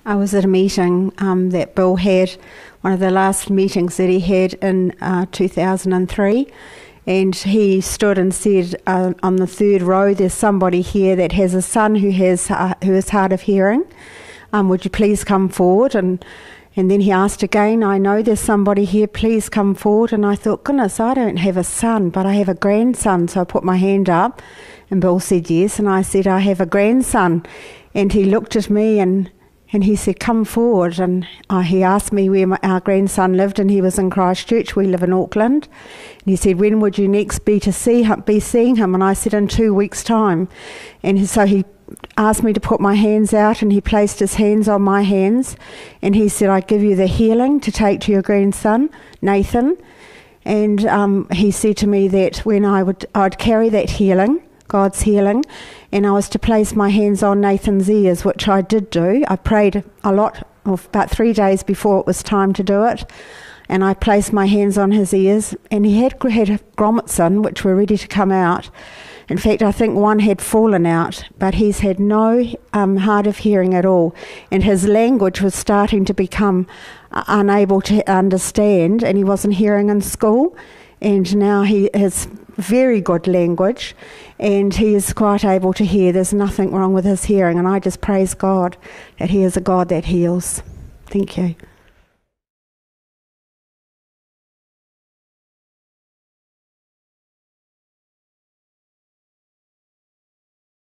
I was at a meeting that Bill had, one of the last meetings that he had in 2003, and he stood and said, on the third row, there's somebody here that has a son who is hard of hearing. Would you please come forward? And then he asked again, I know there's somebody here, please come forward. And I thought, goodness, I don't have a son, but I have a grandson. So I put my hand up, and Bill said yes, and I said, I have a grandson. And he looked at me and he said, come forward. And he asked me where our grandson lived, and he was in Christchurch. We live in Auckland. And he said, when would you next be seeing him? And I said, in 2 weeks' time. And so he asked me to put my hands out, and he placed his hands on my hands. And he said, I give you the healing to take to your grandson, Nathan. And he said to me that when I'd carry that healing, God's healing, and I was to place my hands on Nathan's ears, which I did do. I prayed a lot, about 3 days before it was time to do it, and I placed my hands on his ears, and he had grommets which were ready to come out. In fact, I think one had fallen out, but he's had no hard of hearing at all, and his language was starting to become unable to understand, and he wasn't hearing in school, and now he has very good language, and he is quite able to hear. There's nothing wrong with his hearing, and I just praise God that he is a God that heals. Thank you.